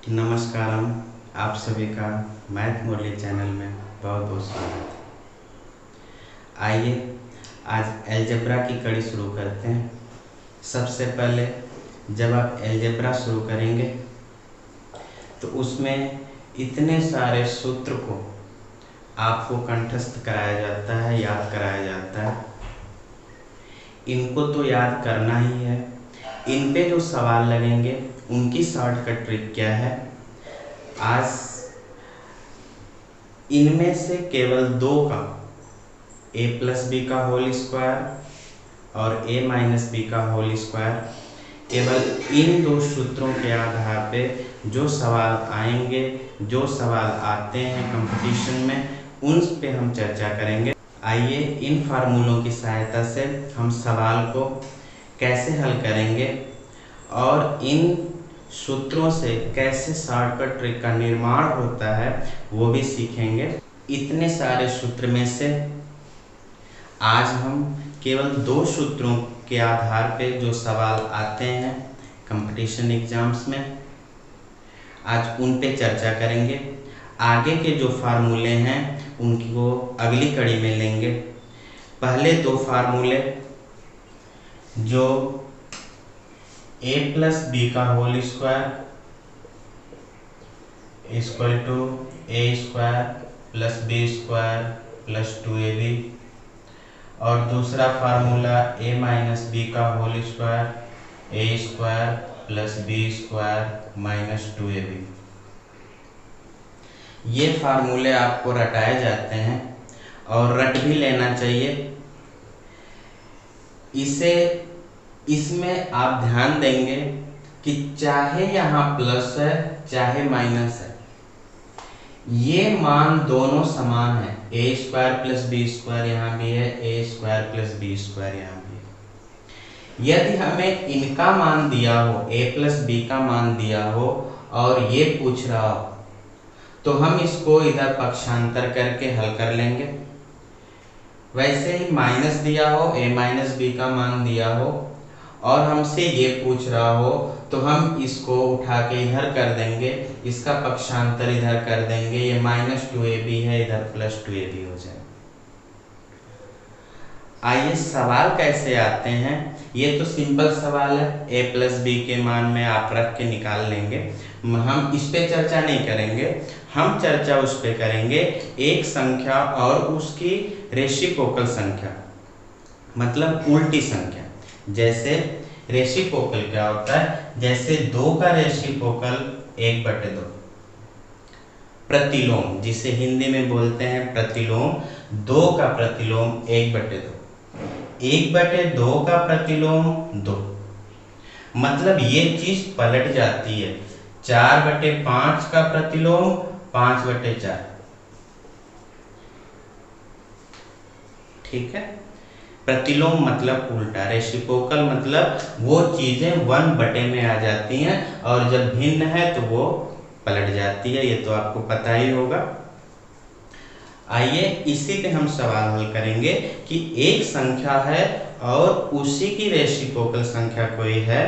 नमस्कारम। आप सभी का मैथ मुरली चैनल में बहुत बहुत स्वागत है। आइए आज एलजेब्रा की कड़ी शुरू करते हैं। सबसे पहले जब आप एलजेब्रा शुरू करेंगे तो उसमें इतने सारे सूत्र को आपको कंठस्थ कराया जाता है, याद कराया जाता है। इनको तो याद करना ही है। इन पे जो सवाल लगेंगे उनकी शॉर्टकट ट्रिक क्या है, आज इनमें से केवल दो का a प्लस बी का होल स्क्वायर और a माइनस बी का होल स्क्वायर, केवल इन दो सूत्रों के आधार पे जो सवाल आएंगे, जो सवाल आते हैं कंपटीशन में, उन पे हम चर्चा करेंगे। आइए इन फार्मूलों की सहायता से हम सवाल को कैसे हल करेंगे और इन सूत्रों से कैसे शॉर्टकट ट्रिक का निर्माण होता है वो भी सीखेंगे। इतने सारे सूत्र में से आज हम केवल दो सूत्रों के आधार पे जो सवाल आते हैं कंपटीशन एग्जाम्स में, आज उन पे चर्चा करेंगे। आगे के जो फार्मूले हैं उनको अगली कड़ी में लेंगे। पहले दो फार्मूले जो a प्लस बी का whole square equal to a square plus b square plus 2ab, और दूसरा फार्मूला a माइनस बी का whole square a square plus b square minus 2ab। ये फार्मूले आपको रटाए जाते हैं और रट भी लेना चाहिए। इसमें आप ध्यान देंगे कि चाहे यहाँ प्लस है चाहे माइनस है, ये मान दोनों समान है। ए स्क्वायर प्लस बी स्क्वायर यहाँ भी है, ए स्क्वायर प्लस बी स्क्वायर यहाँ भी है। यदि हमें इनका मान दिया हो, ए प्लस बी का मान दिया हो और ये पूछ रहा हो, तो हम इसको इधर पक्षांतर करके हल कर लेंगे। वैसे ही माइनस दिया हो, ए माइनस बी का मान दिया हो और हमसे ये पूछ रहा हो, तो हम इसको उठा के इधर कर देंगे, इसका पक्षांतर इधर कर देंगे। ये माइनस 2ab है, इधर प्लस 2ab हो जाए। आइए सवाल कैसे आते हैं। ये तो सिंपल सवाल है, a प्लस बी के मान में आप रख के निकाल लेंगे। हम इस पे चर्चा नहीं करेंगे, हम चर्चा उस पे करेंगे एक संख्या और उसकी रेसिप्रोकल संख्या, मतलब उल्टी संख्या। जैसे रेसिप्रोकल क्या होता है, जैसे 2 का रेसिप्रोकल 1/2, प्रतिलोम जिसे हिंदी में बोलते हैं प्रतिलोम, 2 का प्रतिलोम 1/2, 1/2 का प्रतिलोम 2, मतलब ये चीज पलट जाती है। 4/5 का प्रतिलोम 5/4, ठीक है। प्रतिलोम मतलब उल्टा, रेसिप्रोकल मतलब वो चीजें 1/2 में आ जाती हैं और जब भिन्न है तो वो पलट जाती है। ये तो आपको पता ही होगा। आइए इसी पे हम सवाल हल करेंगे कि एक संख्या है और उसी की रेसिप्रोकल संख्या कोई है,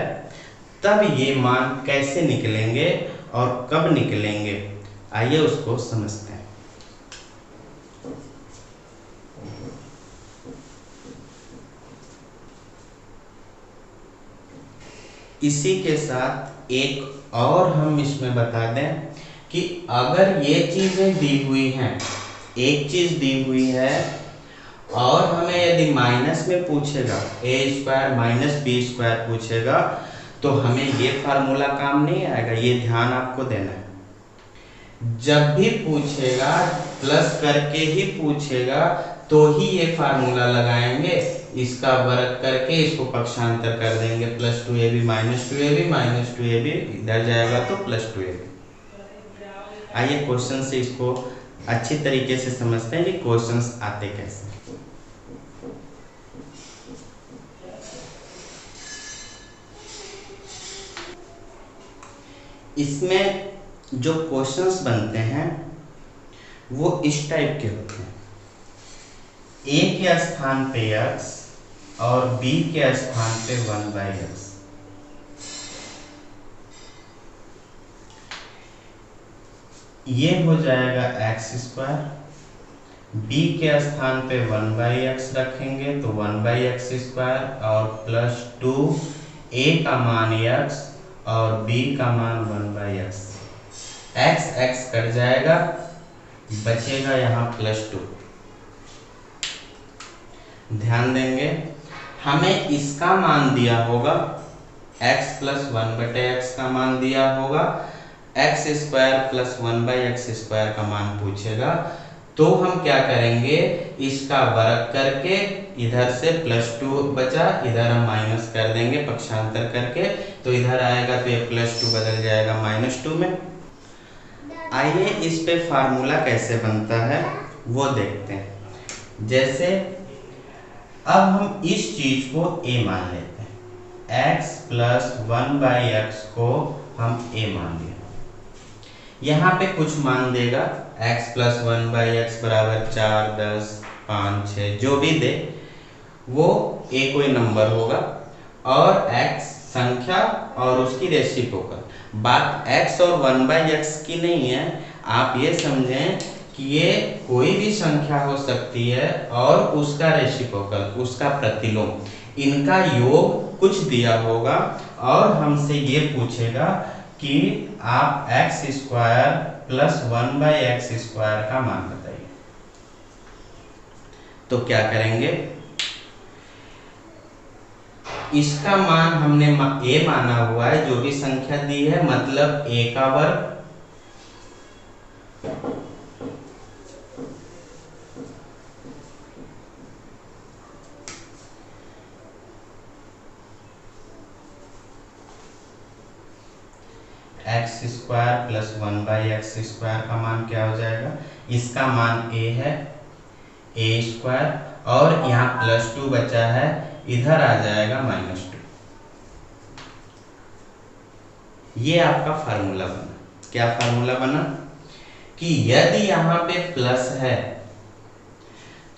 तब ये मान कैसे निकलेंगे और कब निकलेंगे। आइए उसको समझते हैं। इसी के साथ एक और हम इसमें बता दें कि अगर ये चीजें दी हुई हैं, एक चीज दी हुई है और हमें यदि माइनस में पूछेगा, a square minus b square पूछेगा, तो हमें ये फार्मूला काम नहीं आएगा। ये ध्यान आपको देना है। जब भी पूछेगा प्लस करके ही पूछेगा तो ही ये फार्मूला लगाएंगे, इसका वर्ग करके इसको पक्षांतर कर देंगे, plus 2ab minus 2ab, minus 2ab इधर जाएगा तो प्लस 2ab। आइए क्वेश्चन से इसको अच्छी तरीके से समझते हैं कि क्वेश्चंस आते कैसे। इसमें जो क्वेश्चंस बनते हैं वो इस टाइप के होते हैं। a के स्थान पे x और b के स्थान पे 1/x। ये हो जाएगा एक्स स्क्वायर, b के स्थान पे 1/x रखेंगे तो 1/x स्क्वायर और प्लस 2 a का मान x और b का मान 1/x। x x कट जाएगा, बचेगा यहाँ प्लस 2। ध्यान देंगे हमें इसका मान दिया होगा x प्लस 1/x का मान दिया होगा, x square plus 1/x square का मान पूछेगा। तो हम क्या करेंगे, इसका वर्ग करके इधर से प्लस 2 बचा, इधर हम माइनस कर देंगे पक्षांतर करके, तो इधर आएगा तो ये प्लस 2 बदल जाएगा -2 में। आइए इस पे फार्मूला कैसे बनता है वो देखते हैं। जैसे अब हम इस चीज को a मान लेते हैं, x प्लस 1/x को हम a मान लिया, यहाँ पे कुछ मान देगा x प्लस 1/x बराबर 4, 10, 5, 6 जो भी दे वो a कोई नंबर होगा और x संख्या और उसकी रेसिप्रोकल। बात x और 1/x की नहीं है, आप ये समझें कि ये कोई भी संख्या हो सकती है और उसका रेसिप्रोकल, उसका प्रतिलोम, इनका योग कुछ दिया होगा और हमसे ये पूछेगा कि आप x square plus 1/x square का मान बताइए। तो क्या करेंगे, इसका मान हमने a माना हुआ है, जो भी संख्या दी है मतलब a का वर्ग x square plus 1/x square का मान क्या हो जाएगा, इसका मान a है, a स्क्वायर और यहाँ प्लस 2 बचा है, इधर आ जाएगा -2। ये आपका फार्मूला बना। क्या फार्मूला बना कि यदि यहाँ पे प्लस है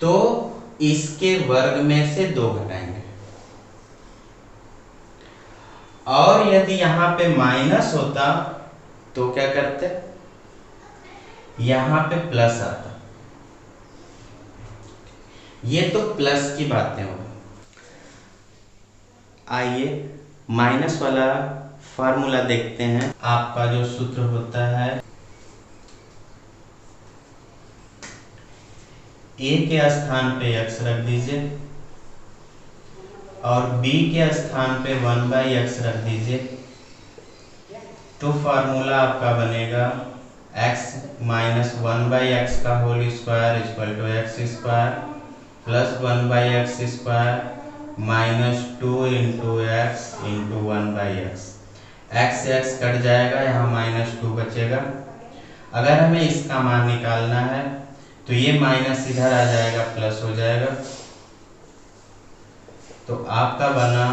तो इसके वर्ग में से 2 घटाएंगे और यदि यहाँ पे माइनस होता तो क्या करते, यहाँ पे प्लस आता। ये तो प्लस की बातें हो। आइए माइनस वाला फार्मूला देखते हैं। आपका जो सूत्र होता है, a के स्थान पे x रख दीजिए और b के स्थान पे 1/x रख दीजिए, तो फार्मूला आपका बनेगा x माइनस 1/x का whole square equal to x square plus 1/x square minus 2 into x into 1/x। x से x कट जाएगा, यहाँ -2 बचेगा। अगर हमें इसका मान निकालना है तो ये माइनस इधर आ जाएगा, प्लस हो जाएगा। तो आपका बना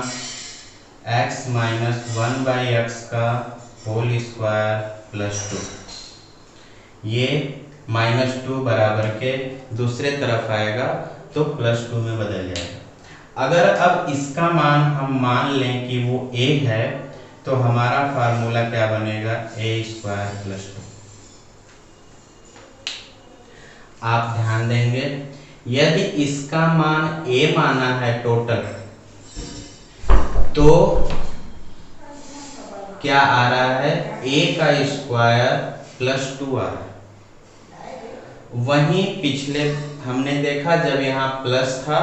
x माइनस 1/x का होल स्क्वायर प्लस 2। ये -2 बराबर के दूसरे तरफ आएगा तो +2 में बदल जाएगा। अगर अब इसका मान हम मान लें कि वो a है तो हमारा फार्मूला क्या बनेगा, a स्क्वायर प्लस 2। आप ध्यान देंगे यदि इसका मान a माना है टोटल तो क्या आ रहा है, a का स्क्वायर प्लस 2 आ रहा है। वहीं पिछले हमने देखा जब यहाँ प्लस था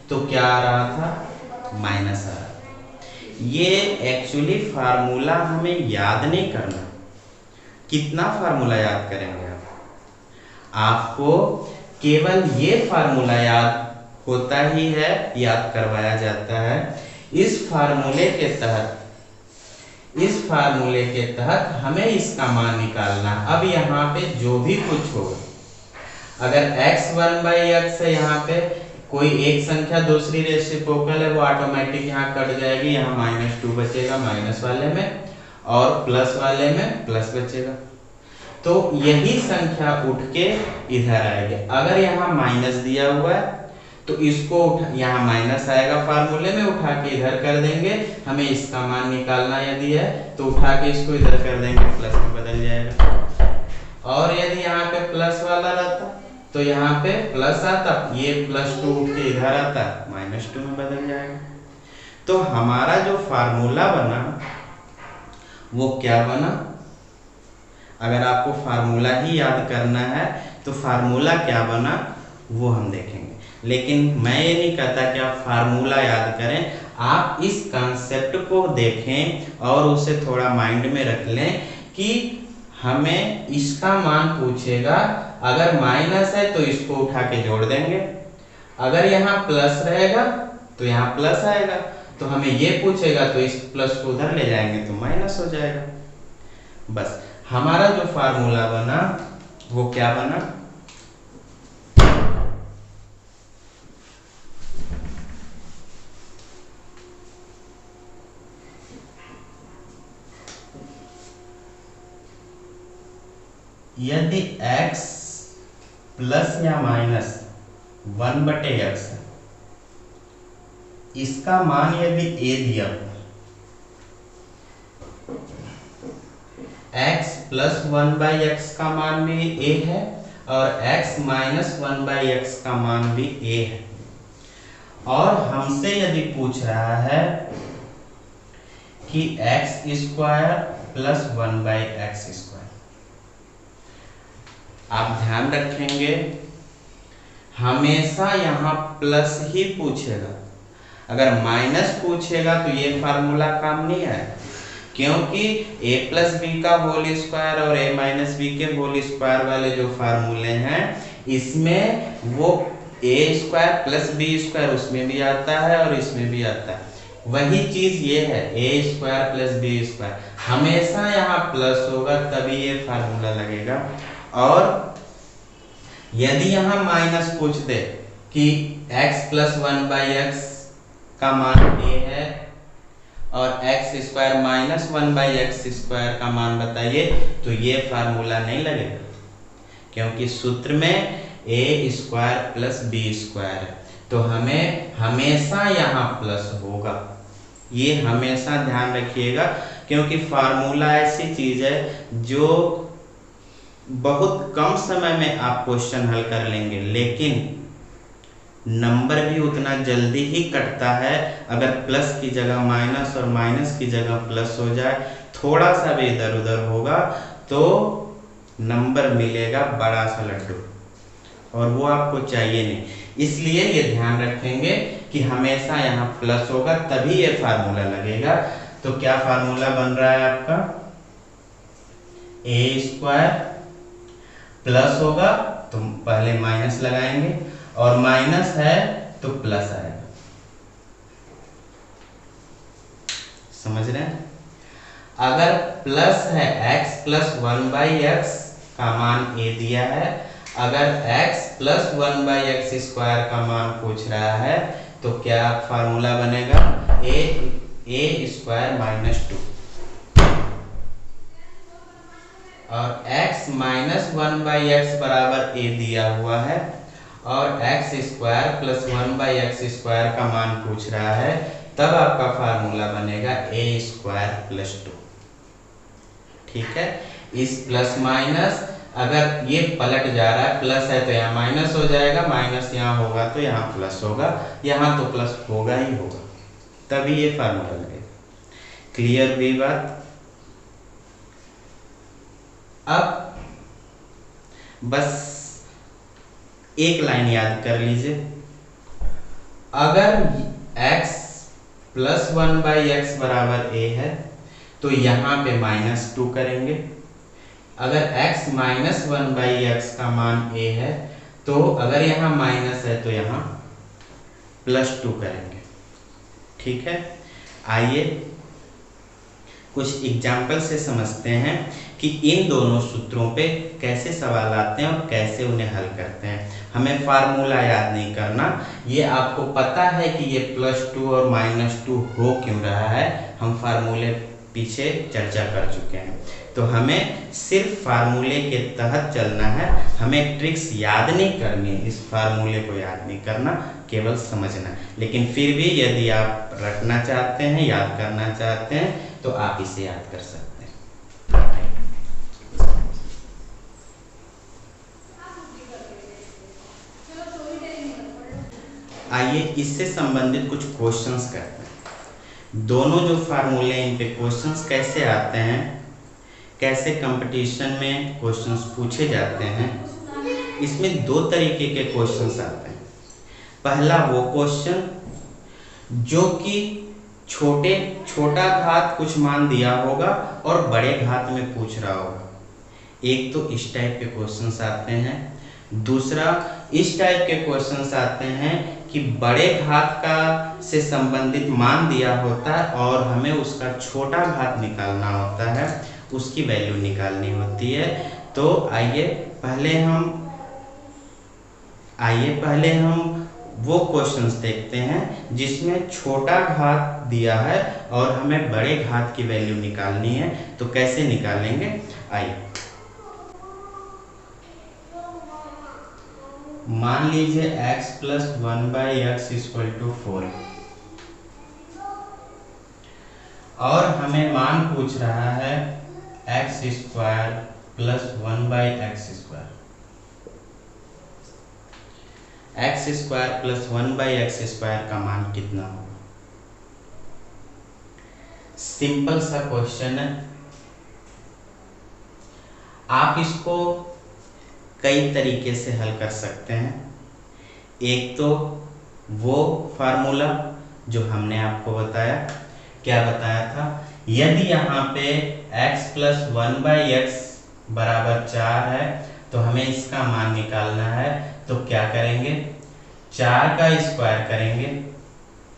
तो क्या आ रहा था, माइनस आ रहा था। ये एक्चुअली फार्मूला हमें याद नहीं करना। कितना फार्मूला याद करेंगे आप? आपको केवल ये फार्मूला याद होता ही है, याद करवाया जाता है। इस फार्मूले के तहत हमें इसका मान निकालना। अब यहाँ पे जो भी कुछ होगा, अगर x 1/x है, यहाँ पे कोई एक संख्या दूसरी रेसिप्रोकल है, वो ऑटोमेटिक यहाँ कट जाएगी। यहाँ -2 बचेगा माइनस वाले में और प्लस वाले में प्लस बचेगा। तो यही संख्या उठ के इधर आएगी। अगर यहाँ माइनस दिया हुआ है तो इसको यहाँ माइनस आएगा, फार्मूले में उठा के इधर कर देंगे। हमें इसका मान निकालना यदि है तो उठा के इसको इधर कर देंगे, प्लस में बदल जाएगा। और यदि यहाँ पे प्लस वाला रहता तो यहाँ पे प्लस आता, ये +2 उठ के इधर आता, -2 में बदल जाएगा। तो हमारा जो फार्मूला बना वो क्या बना, अगर आपको फार्मूला ही याद करना है तो फार्मूला क्या बना वो हम देखेंगे। लेकिन मैं ये नहीं कहता कि आप फार्मूला याद करें, आप इस कॉन्सेप्ट को देखें और उसे थोड़ा माइंड में रख लें कि हमें इसका मान पूछेगा, अगर माइनस है तो इसको उठा के जोड़ देंगे, अगर यहाँ प्लस रहेगा तो यहाँ प्लस आएगा, तो हमें ये पूछेगा तो इस प्लस को उधर ले जाएंगे तो माइनस हो जाएगा। बस हमारा जो फार्मूला बना वो क्या बना, यदि x प्लस या माइनस 1/x इसका मान यदि a दिया, x प्लस 1/x का मान भी a है और x माइनस 1/x का मान भी a है, और हमसे यदि पूछ रहा है कि x² प्लस 1/x², आप ध्यान रखेंगे हमेशा यहाँ प्लस ही पूछेगा, अगर माइनस पूछेगा तो ये फार्मूला काम नहीं आएगा, क्योंकि a+b का होल स्क्वायर और a-b के होल स्क्वायर वाले जो फार्मूले हैं इसमें वो a² प्लस b² उसमें भी आता है और इसमें भी आता है। वही चीज ये है, a² प्लस b², हमेशा यहाँ प्लस होगा तभी ये फार्मूला लगेगा। और यदि यहाँ माइनस पूछ दे कि x प्लस 1/x का मान a है और x² माइनस 1/x² का मान बताइए, तो ये फार्मूला नहीं लगेगा, क्योंकि सूत्र में a² प्लस b² है, तो हमें हमेशा यहाँ प्लस होगा। ये हमेशा ध्यान रखिएगा, क्योंकि फार्मूला ऐसी चीज है जो बहुत कम समय में आप क्वेश्चन हल कर लेंगे, लेकिन नंबर भी उतना जल्दी ही कटता है अगर प्लस की जगह माइनस और माइनस की जगह प्लस हो जाए, थोड़ा सा भी इधर उधर होगा तो नंबर मिलेगा बड़ा सा लड्डू, और वो आपको चाहिए नहीं। इसलिए ये ध्यान रखेंगे कि हमेशा यहाँ प्लस होगा तभी ये फार्मूला लगेगा। तो क्या फार्मूला बन रहा है आपका, a² प्लस होगा तो पहले माइनस लगाएंगे, और माइनस है तो प्लस आएगा, समझ रहे हैं। अगर प्लस है x प्लस 1/x का मान a दिया है, अगर x प्लस 1/x² का मान पूछ रहा है तो क्या फार्मूला बनेगा, a² - 2, और x माइनस 1/x बराबर a दिया हुआ है और x² प्लस 1/x² का मान पूछ रहा है, तब आपका फार्मूला बनेगा a² प्लस 2। ठीक है, इस प्लस माइनस अगर ये पलट जा रहा है, प्लस है तो यहाँ माइनस हो जाएगा, माइनस यहाँ होगा तो यहाँ प्लस होगा, यहाँ तो प्लस होगा ही होगा, तभी ये फार्मूला लगेगा। क्लियर हुई बात। अब बस एक लाइन याद कर लीजिए, अगर x प्लस 1/x बराबर a है तो यहाँ पे -2 करेंगे, अगर x माइनस 1/x का मान a है तो अगर यहाँ माइनस है तो यहाँ +2 करेंगे। ठीक है, आइए कुछ एग्जाम्पल से समझते हैं कि इन दोनों सूत्रों पे कैसे सवाल आते हैं और कैसे उन्हें हल करते हैं। हमें फार्मूला याद नहीं करना, ये आपको पता है कि ये +2 और -2 हो क्यों रहा है, हम फार्मूले पीछे चर्चा कर चुके हैं। तो हमें सिर्फ फार्मूले के तहत चलना है, हमें ट्रिक्स याद नहीं करनी, इस फार्मूले को याद नहीं करना, केवल समझना। लेकिन फिर भी यदि आप रटना चाहते हैं, याद करना चाहते हैं तो आप इसे याद कर सकते हैं। आइए इससे संबंधित कुछ क्वेश्चंस करते हैं। दोनों जो फार्मूले इन पे क्वेश्चंस कैसे आते हैं, कैसे कंपटीशन में क्वेश्चंस पूछे जाते हैं, इसमें दो तरीके के क्वेश्चंस आते हैं। पहला वो क्वेश्चन जो कि छोटा घात कुछ मान दिया होगा और बड़े घात में पूछ रहा होगा। एक तो इस टाइप के क्वेश्चंस आते हैं, दूसरा इस टाइप के क्वेश्चंस आते हैं कि बड़े घात का से संबंधित मान दिया होता है और हमें उसका छोटा घात निकालना होता है, उसकी वैल्यू निकालनी होती है। तो आइए पहले हम वो क्वेश्चंस देखते हैं जिसमें छोटा घात दिया है और हमें बड़े घात की वैल्यू निकालनी है। तो कैसे निकालेंगे, आइए। मान लीजिए x plus 1/x equal to 4 और हमें मान पूछ रहा है x square plus 1/x square. x square plus 1/x square का मान कितना होगा? सिंपल सा क्वेश्चन है। आप इसको कई तरीके से हल कर सकते हैं। एक तो वो फार्मूला जो हमने आपको बताया, क्या बताया था, यदि यहाँ पे x प्लस 1/x बराबर 4 है तो हमें इसका मान निकालना है। तो क्या करेंगे, 4 का स्क्वायर करेंगे,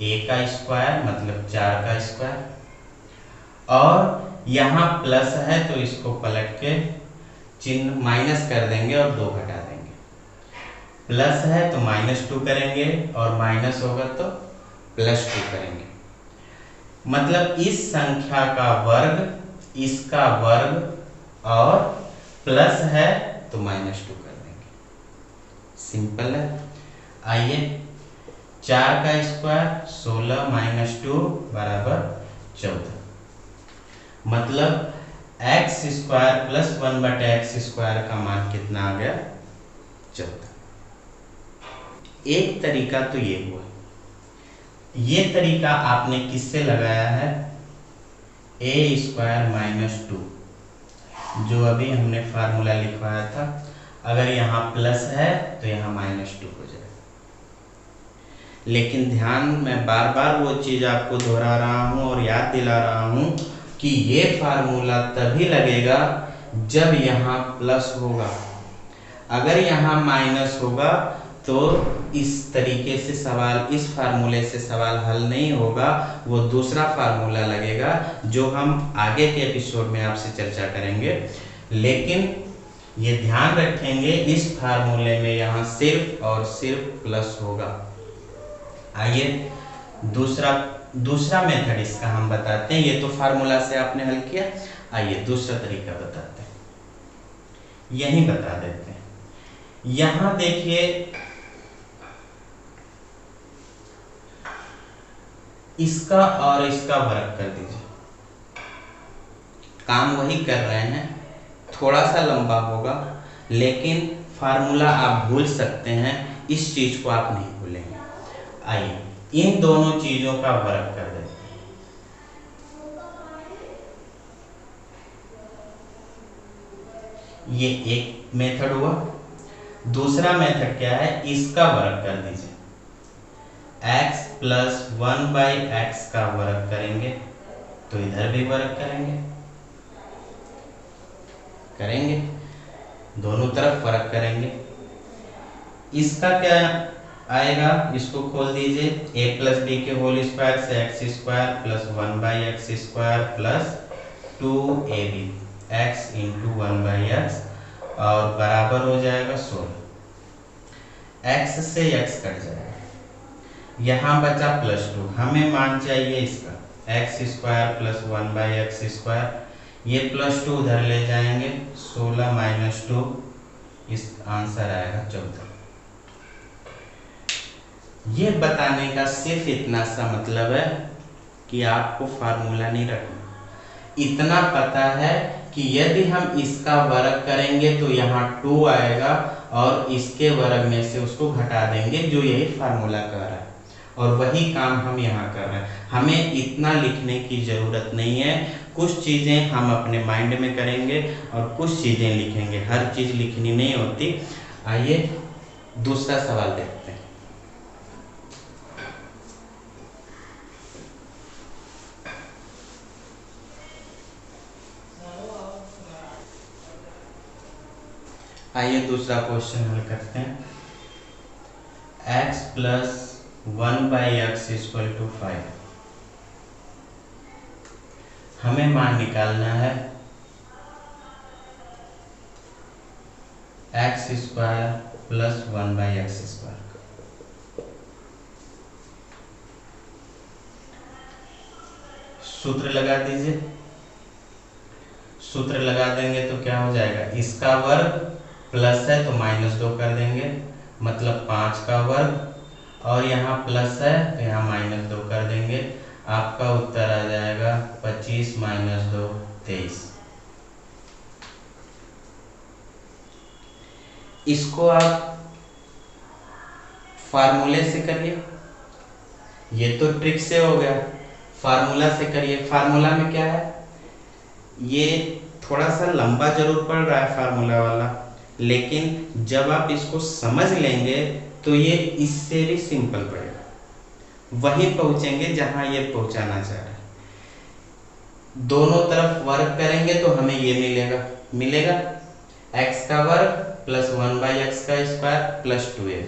a का स्क्वायर मतलब 4 का स्क्वायर, और यहाँ प्लस है तो इसको पलट के चिन्ह माइनस कर देंगे और 2 घटा देंगे। प्लस है तो -2 करेंगे और माइनस होगा तो +2 करेंगे। मतलब इस संख्या का वर्ग, इसका वर्ग और प्लस है तो -2 कर देंगे। सिंपल है। आइए, 4 का स्क्वायर 16 - 2 बराबर 14। मतलब x square plus 1/x square का मान कितना आ गया, 14। एक तरीका तो ये हुआ। ये तरीका आपने किससे लगाया है, a स्क्वायर -2 जो अभी हमने फार्मूला लिखवाया था। अगर यहाँ प्लस है तो यहाँ -2 हो जाएगा। लेकिन ध्यान, मैं बार बार वो चीज आपको दोहरा रहा हूँ और याद दिला रहा हूँ कि ये फार्मूला तभी लगेगा जब यहाँ प्लस होगा। अगर यहाँ माइनस होगा तो इस तरीके से सवाल, इस फार्मूले से सवाल हल नहीं होगा। वो दूसरा फार्मूला लगेगा जो हम आगे के एपिसोड में आपसे चर्चा करेंगे। लेकिन ये ध्यान रखेंगे, इस फार्मूले में यहाँ सिर्फ और सिर्फ प्लस होगा। आइए दूसरा मेथड इसका हम बताते हैं। ये तो फार्मूला से आपने हल किया, आइए दूसरा तरीका बताते हैं, यही बता देते हैं। यहां देखिए, इसका और इसका वर्ग कर दीजिए। काम वही कर रहे हैं, थोड़ा सा लंबा होगा लेकिन फार्मूला आप भूल सकते हैं, इस चीज को आप नहीं भूलेंगे। आइए इन दोनों चीजों का वर्ग कर देते हैं। ये एक मेथड हुआ। दूसरा मेथड क्या है, इसका वर्ग कर दीजिए। x प्लस 1/x का वर्ग करेंगे तो इधर भी वर्ग करेंगे, दोनों तरफ वर्ग करेंगे। इसका क्या आएगा, इसको खोल दीजिए। a प्लस b के होल स्क्वायर से x square plus 1/x square plus 2ab x into 1/x और बराबर हो जाएगा 16। x से x कट जाएगा, यहाँ बचा +2। हमें मान चाहिए इसका x square plus 1/x square. ये +2 उधर ले जाएंगे, 16 - 2, इस आंसर आएगा 14। ये बताने का सिर्फ इतना सा मतलब है कि आपको फार्मूला नहीं रखना। इतना पता है कि यदि हम इसका वर्ग करेंगे तो यहाँ 2 आएगा और इसके वर्ग में से उसको घटा देंगे, जो यही फार्मूला कह रहा है। और वही काम हम यहाँ कर रहे हैं। हमें इतना लिखने की ज़रूरत नहीं है, कुछ चीज़ें हम अपने माइंड में करेंगे और कुछ चीज़ें लिखेंगे, हर चीज़ लिखनी नहीं होती। आइए दूसरा सवाल देखते हैं। आइए दूसरा क्वेश्चन हल करते हैं। x plus 1/x equal to 5। हमें मान निकालना है x square plus 1/x square. सूत्र लगा दीजिए। सूत्र लगा देंगे तो क्या हो जाएगा, इसका वर्ग प्लस है तो -2 कर देंगे, मतलब 5 का वर्ग, और यहाँ प्लस है तो यहाँ -2 कर देंगे। आपका उत्तर आ जाएगा 25 - 2 23। इसको आप फार्मूले से करिए, ये तो ट्रिक से हो गया, फार्मूला से करिए। फार्मूला में क्या है, ये थोड़ा सा लंबा जरूर पड़ रहा है फार्मूला वाला, लेकिन जब आप इसको समझ लेंगे तो ये इससे भी सिंपल पड़ेगा, वहीं पहुंचेंगे जहां ये पहुंचाना चाह रहे हैं। दोनों तरफ वर्ग करेंगे तो हमें ये मिलेगा x का वर्ग प्लस 1/x का स्क्वायर प्लस 2ab।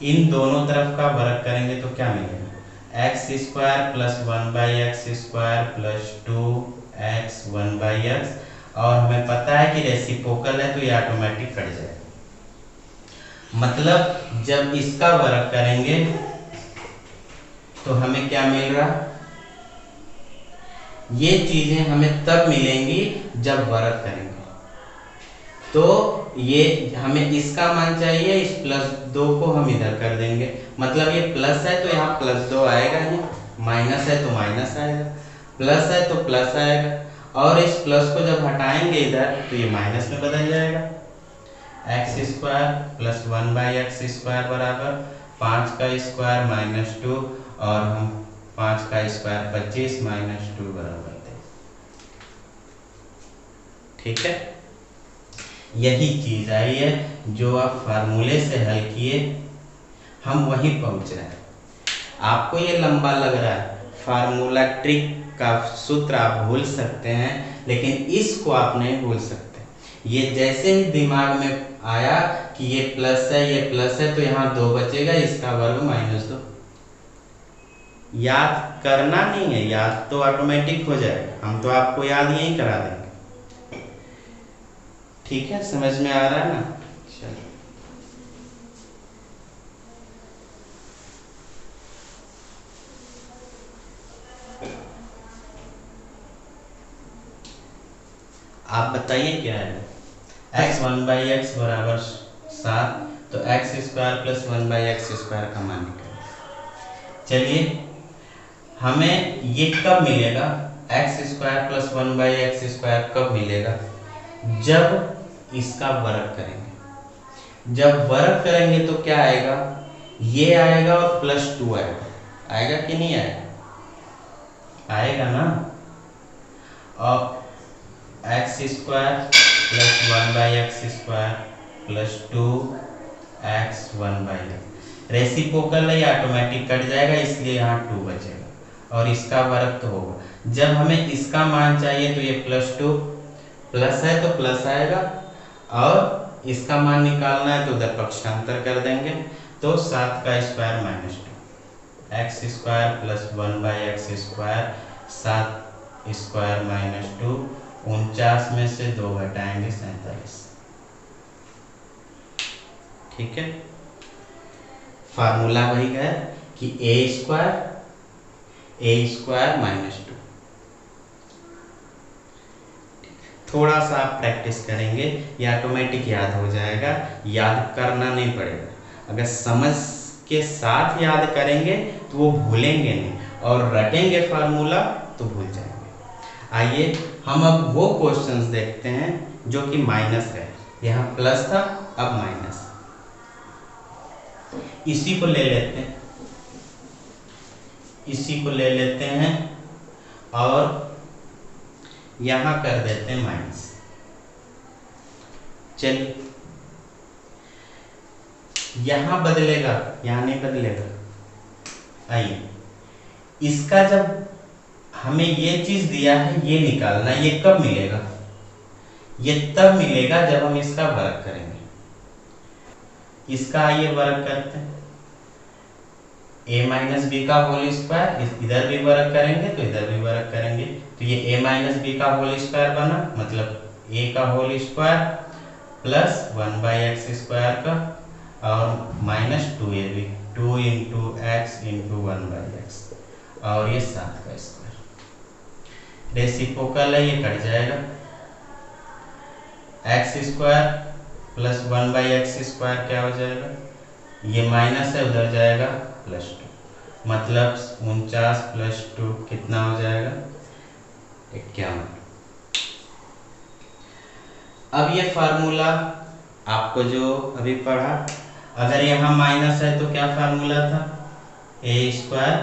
इन दोनों तरफ का वर्ग करेंगे तो क्या मिलेगा, x square plus 1/x square plus 2x 1/x, और हमें पता है कि रेसिप्रोकल है तो ये ऑटोमेटिक कट जाएगा। मतलब जब इसका वर्ग करेंगे तो हमें क्या मिल रहा, ये चीजें हमें तब मिलेंगी जब वर्ग करेंगे। तो ये हमें इसका मान चाहिए, इस +2 को हम इधर कर देंगे, मतलब ये प्लस है तो यहाँ +2 आएगा ही, माइनस है तो माइनस आएगा, प्लस है तो प्लस आएगा, और इस प्लस को जब हटाएंगे इधर तो ये माइनस में बदल जाएगा। x square plus 1/x square बराबर 5 का स्क्वायर -2, और हम 5 का स्क्वायर 25 - 2 बराबर 23। ठीक है, यही चीज आई है जो आप फार्मूले से हल किए, हम वहीं पहुंच रहे हैं। आपको ये लंबा लग रहा है, फार्मूला ट्रिक का सूत्र आप भूल सकते हैं, लेकिन इसको आप नहीं भूल सकते। ये जैसे ही दिमाग में आया कि ये प्लस है तो यहाँ 2 बचेगा, इसका वर्ग -2। याद करना नहीं है, याद तो ऑटोमेटिक हो जाएगा, हम तो आपको याद यही करा देंगे। ठीक है, समझ में आ रहा है ना। चलिए आप बताइए क्या है। x 1/x बराबर 7, तो x square plus 1/x square का मान निकालें। चलिए, हमें ये कब मिलेगा, x square plus 1/x square कब मिलेगा, जब इसका वर्ग करेंगे। जब वर्ग करेंगे तो क्या आएगा, ये आएगा और +2 आएगा कि नहीं आएगा ना। और x square plus 1/x square plus 2x 1/x, reciprocal है, ऑटोमेटिक कट जाएगा, इसलिए यहाँ 2 बचेगा, और इसका वर्ग तो होगा। जब हमें इसका मान चाहिए तो ये +2, प्लस है तो प्लस आएगा, और इसका मान निकालना है तो उधर पक्षांतर कर देंगे, तो 7 का square -2, x square plus 1/x square 7 square -2, 49 में से 2 घटाएंगे 47। ठीक है, फार्मूला वही है कि a स्क्वायर -2। थोड़ा सा आप प्रैक्टिस करेंगे, ये ऑटोमेटिक याद हो जाएगा, याद करना नहीं पड़ेगा। अगर समझ के साथ याद करेंगे तो वो भूलेंगे नहीं, और रटेंगे फार्मूला तो भूल जाएंगे। आइए हम अब वो क्वेश्चंस देखते हैं जो कि माइनस है, यहाँ प्लस था अब माइनस, इसी को ले लेते हैं। इसी को ले लेते हैं और यहां कर देते हैं माइनस। चलिए, यहां बदलेगा, यहां नहीं बदलेगा। आइए, इसका जब हमें ये चीज दिया है ये निकालना, ये कब मिलेगा? ये तब मिलेगा जब हम इसका वर्ग करेंगे। इसका आइए वर्ग करते हैं, a माइनस बी का होल स्क्वायर, इधर भी वर्ग करेंगे तो इधर भी वर्ग करेंगे, तो ये a माइनस बी का होल स्क्वायर बना, मतलब a का whole square plus 1/x square का और minus 2ab, 2 into x into 1/x, और ये 7 का स्क्वायर। रेसिप्रोकल है, ये कट जाएगा, x square plus 1/x square क्या हो जाएगा, ये माइनस है उधर जाएगा प्लस 2, मतलब 49 प्लस 2 कितना हो जाएगा, 51। अब ये फार्मूला आपको जो अभी पढ़ा, अगर यहाँ माइनस है तो क्या फार्मूला था, a स्क्वायर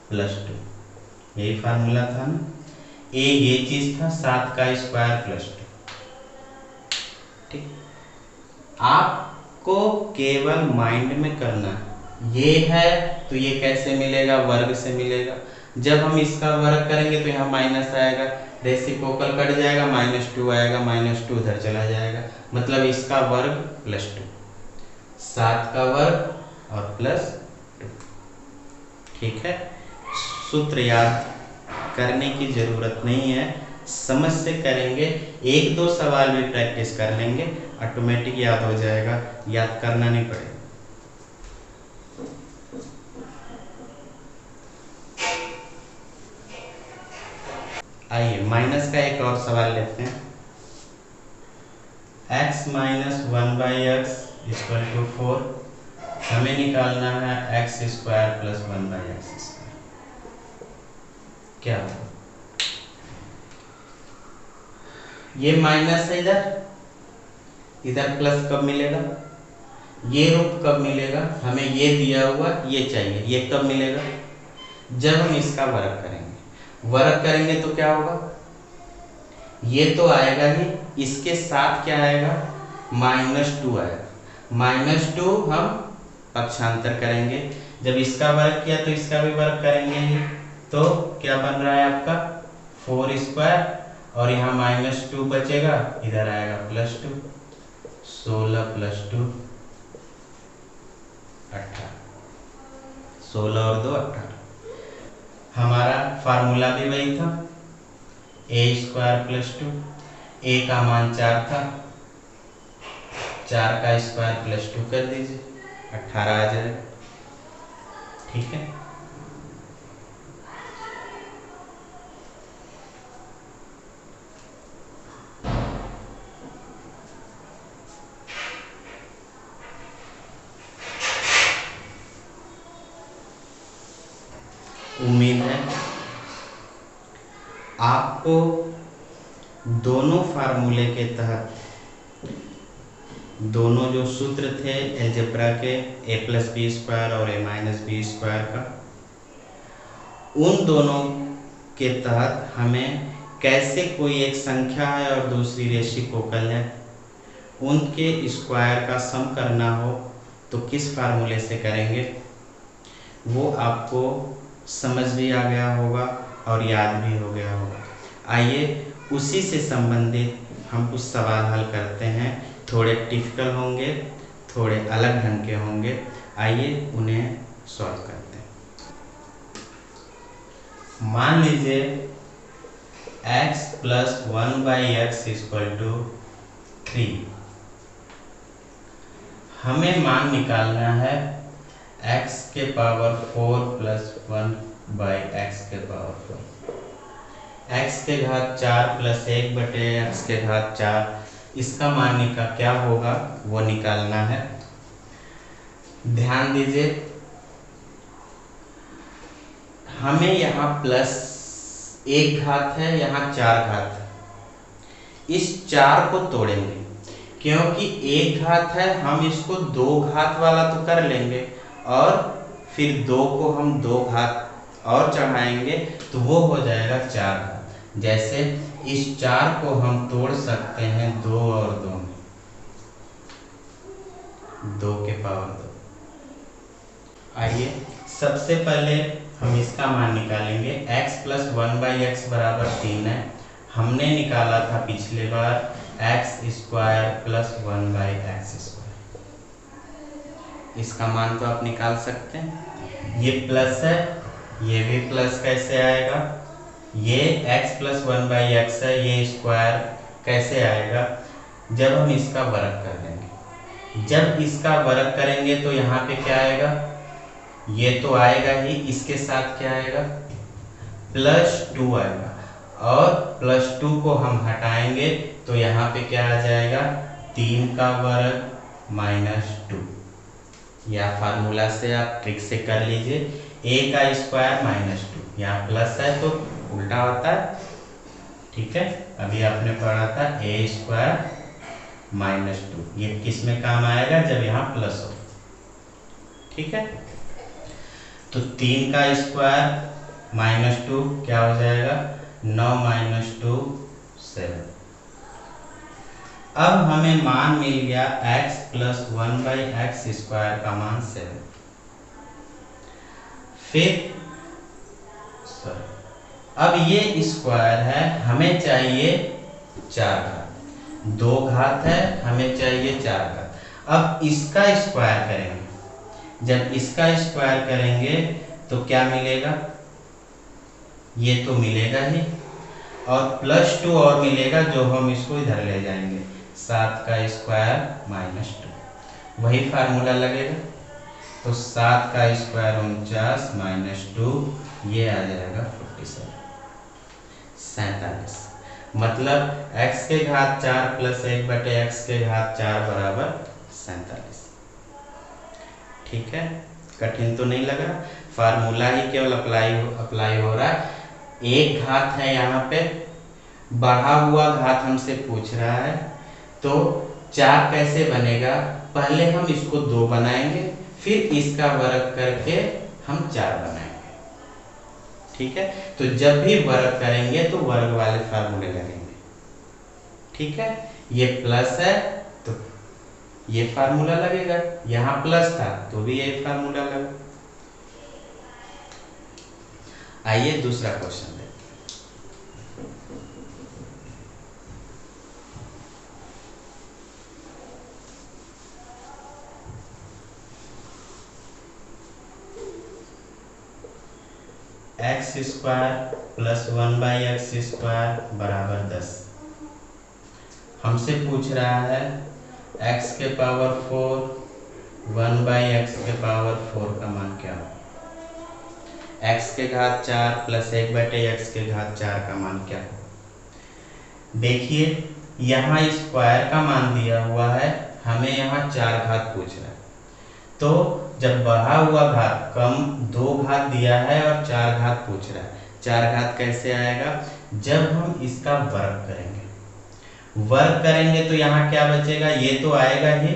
प्लस 2, यही फार्मूला था ना, a ये चीज था, 7 का स्क्वायर प्लस 2। ठीक, आपको केवल माइंड में करना है, ये है तो ये कैसे मिलेगा, वर्ग से मिलेगा। जब हम इसका वर्ग करेंगे तो यहाँ माइनस आएगा, रेसिप्रोकल कट जाएगा, -2 आएगा, -2 उधर चला जाएगा, मतलब इसका वर्ग प्लस 2, 7 का वर्ग और प्लस 2। ठीक है, सूत्र याद करने की जरूरत नहीं है, समझ से करेंगे, 1-2 सवाल भी प्रैक्टिस कर लेंगे, ऑटोमेटिक याद हो जाएगा, याद करना नहीं पड़ेगा। आइए माइनस का एक और सवाल लेते हैं, x minus 1/x equal to 4, हमें निकालना है x square plus 1/x square, क्या होगा? ये माइनस है, इधर प्लस कब मिलेगा, ये रूप कब मिलेगा, हमें ये दिया हुआ ये चाहिए, ये कब मिलेगा, जब हम इसका वर्ग करेंगे। वर्ग करेंगे तो क्या होगा, ये तो आएगा ही, इसके साथ क्या आएगा, -2 आएगा, -2 हम पक्षांतर करेंगे, जब इसका वर्ग किया तो इसका भी वर्ग करेंगे ही, तो क्या बन रहा है आपका 4 स्क्वायर, और यहाँ -2 बचेगा, इधर आएगा +2, 16 + 2 18, 16 और 2 18। हमारा फार्मूला भी वही था, a स्क्वायर प्लस 2, a का मान 4 था, 4 का स्क्वायर प्लस 2 कर दीजिए, 18 आ जाएगा। ठीक है, उम्मीद है आपको दोनों फार्मूले के तहत दोनों जो सूत्र थे अलजेब्रा के a+b² और a-b² का, उन दोनों के तहत हमें कैसे कोई एक संख्या है और दूसरी रेसिप्रोकल है, उनके स्क्वायर का सम करना हो तो किस फार्मूले से करेंगे, वो आपको समझ भी आ गया होगा और याद भी हो गया होगा। आइए उसी से संबंधित हम कुछ सवाल हल करते हैं, थोड़े टिपिकल होंगे, थोड़े अलग ढंग के होंगे, आइए उन्हें सॉल्व करते हैं। मान लीजिए x + 1/x = 3, हमें मान निकालना है x के पावर 4 + 1/x के पावर 4, x के घात 4 + 1/x के घात 4, इसका मान का क्या होगा वो निकालना है। ध्यान दीजिए, हमें यहाँ +1 घात है, यहाँ 4 घात है, इस 4 को तोड़ेंगे, क्योंकि 1 घात है, हम इसको 2 घात वाला तो कर लेंगे और फिर 2 को हम 2 घात और चढ़ाएंगे तो वो हो जाएगा 4 घात। जैसे इस 4 को हम तोड़ सकते हैं 2 और 2 में, 2 के पावर 2। आइए सबसे पहले हम इसका मान निकालेंगे। x प्लस 1/x बराबर 3 है। हमने निकाला था पिछले बार x square plus 1/x square. इसका मान तो आप निकाल सकते हैं। ये प्लस है, ये भी प्लस कैसे आएगा? ये x प्लस 1/x है, ये स्क्वायर कैसे आएगा? जब हम इसका वर्ग कर देंगे। जब इसका वर्ग करेंगे तो यहाँ पे क्या आएगा? ये तो आएगा ही, इसके साथ क्या आएगा? +2 आएगा, और +2 को हम हटाएंगे तो यहाँ पे क्या आ जाएगा? 3 का वर्ग -2। या फार्मूला से आप ट्रिक से कर लीजिए, a का स्क्वायर -2, यहाँ प्लस है तो उल्टा होता है, ठीक है। अभी आपने पढ़ा था a स्क्वायर -2, ये किस में काम आएगा? जब यहाँ प्लस हो, ठीक है। तो 3 का स्क्वायर -2 क्या हो जाएगा? 9 - 2 7। अब हमें मान मिल गया x प्लस 1/x स्क्वायर का मान 7। फिर अब ये स्क्वायर है, हमें चाहिए 4 घात। 2 घात है, हमें चाहिए 4 घात। अब इसका स्क्वायर करेंगे। जब इसका स्क्वायर करेंगे तो क्या मिलेगा? ये तो मिलेगा ही, और +2 और मिलेगा जो हम इसको इधर ले जाएंगे। 7 का स्क्वायर -2, वही फार्मूला लगेगा। तो 7 का स्क्वायर 49 - 2, ये आ जाएगा 47। मतलब x के घात 4 प्लस 1/x के घात 4 बराबर 47। ठीक है, कठिन तो नहीं लगा। फार्मूला ही केवल अप्लाई हो रहा है। एक घात है यहाँ पे, बढ़ा हुआ घात हमसे पूछ रहा है, तो 4 कैसे बनेगा? पहले हम इसको 2 बनाएंगे, फिर इसका वर्ग करके हम 4 बनाएंगे, ठीक है। तो जब भी वर्ग करेंगे तो वर्ग वाले फार्मूले लगेंगे, ठीक है। ये प्लस है तो ये फार्मूला लगेगा, यहाँ प्लस था तो भी ये फार्मूला लगा। आइए दूसरा क्वेश्चन देखते हैं। x square plus 1/x square बराबर 10। हमसे पूछ रहा है x के पावर 4 1/x के पावर 4 का मान क्या हो? x के घात 4 प्लस 1/x के घात 4 का मान क्या हो? देखिए यहाँ स्क्वायर का मान दिया हुआ है, हमें यहाँ 4 घात पूछ रहा है। तो जब बढ़ा हुआ घात कम 2 घात दिया है और 4 घात पूछ रहा है, 4 घात कैसे आएगा? जब हम इसका वर्ग करेंगे। वर्ग करेंगे तो यहाँ क्या बचेगा? ये तो आएगा ही,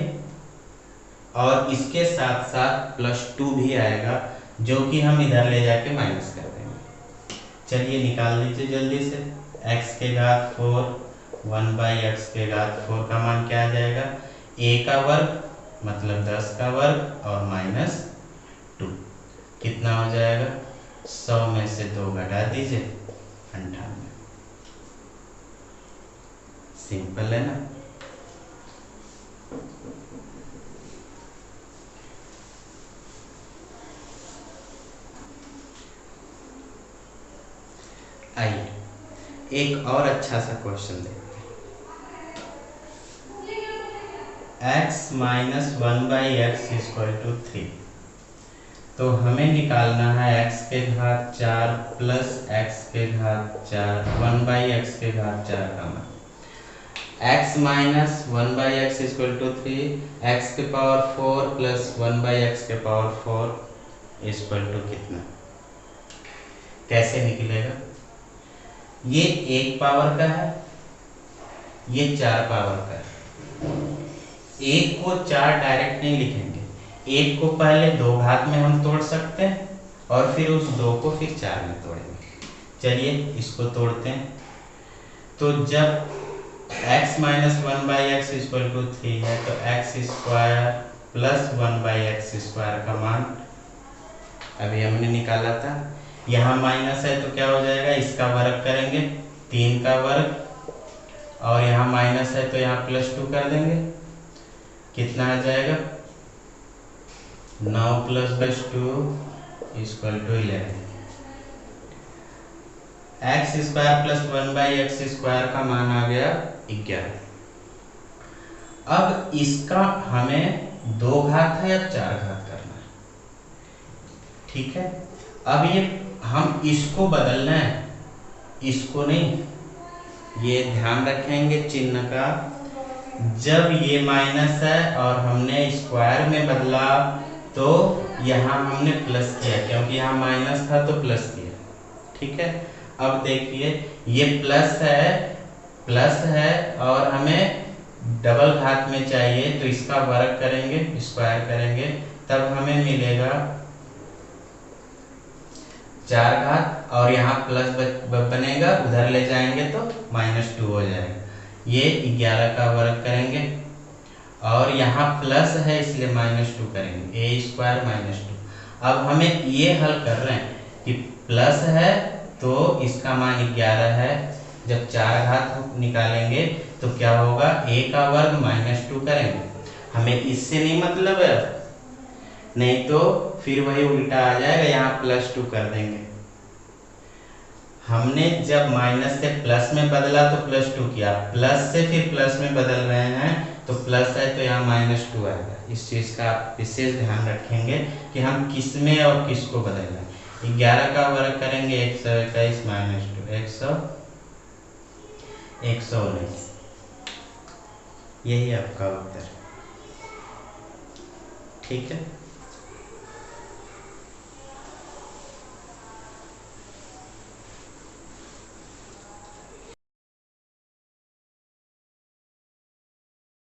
और इसके साथ साथ +2 भी आएगा, जो कि हम इधर ले जाके माइनस कर देंगे। चलिए निकाल लीजिए जल्दी से। x के घात 4 1/x के घात 4 का मान क्या आ जाएगा? a का वर्ग मतलब 10 का वर्ग और -2 कितना हो जाएगा? 100 में से 2 घटा दीजिए, 98। सिंपल है ना। आइए एक और अच्छा सा क्वेश्चन देखते हैं। x minus 1/x = 3। तो हमें निकालना है x के घात 4 प्लस x के घात 4 1/x के घात 4 का मान। x माइनस 1/x = 3, x के पावर 4 प्लस 1/x के पावर 4 = कितना? कैसे निकलेगा? ये 1 पावर का है, ये 4 पावर का है। 1 को 4 डायरेक्ट नहीं लिखेंगे, 1 को पहले 2 घात में हम तोड़ सकते हैं और फिर उस 2 को फिर 4 में तोड़ेंगे। चलिए इसको तोड़ते हैं। तो जब x minus 1/x equal to 3 है तो x स्क्वायर प्लस 1/x² का मान अभी हमने निकाला था। यहाँ माइनस है तो क्या हो जाएगा, इसका वर्ग करेंगे 3 का वर्ग, और यहाँ माइनस है तो यहाँ +2 कर देंगे। कितना आ जाएगा 9 + 2 = 11। x² प्लस 1/x² का मान आ गया 11। अब इसका हमें 2 घात है, अब 4 घात करना है। ठीक है, अब ये हम इसको बदलना है, इसको नहीं। ये ध्यान रखेंगे चिन्ह का, जब ये माइनस है और हमने स्क्वायर में बदला तो यहाँ हमने प्लस किया, क्योंकि यहाँ माइनस था तो प्लस किया। ठीक है, अब देखिए ये प्लस है और हमें डबल घात में चाहिए, तो इसका वर्ग करेंगे, स्क्वायर करेंगे, तब हमें मिलेगा 4 घात, और यहाँ प्लस बनेगा, उधर ले जाएंगे तो -2 हो जाएगा। ये 11 का वर्ग करेंगे, और यहाँ प्लस है इसलिए -2 करेंगे, a² -2। अब हमें ये हल कर रहे हैं कि प्लस है तो इसका मान 11 है, जब 4 घात निकालेंगे तो क्या होगा, a का वर्ग -2 करेंगे। हमें इससे नहीं मतलब है, नहीं तो फिर वही उल्टा आ जाएगा, यहाँ +2 कर देंगे। हमने जब माइनस से प्लस में बदला तो +2 किया, प्लस से फिर प्लस में बदल रहे हैं तो प्लस है तो यहाँ -2 आएगा। इस चीज़ का आप विशेष ध्यान रखेंगे कि हम किस में और किसको बदल रहे हैं। 11 का वर्ग करेंगे 121 -2 119। यही आपका उत्तर। ठीक है।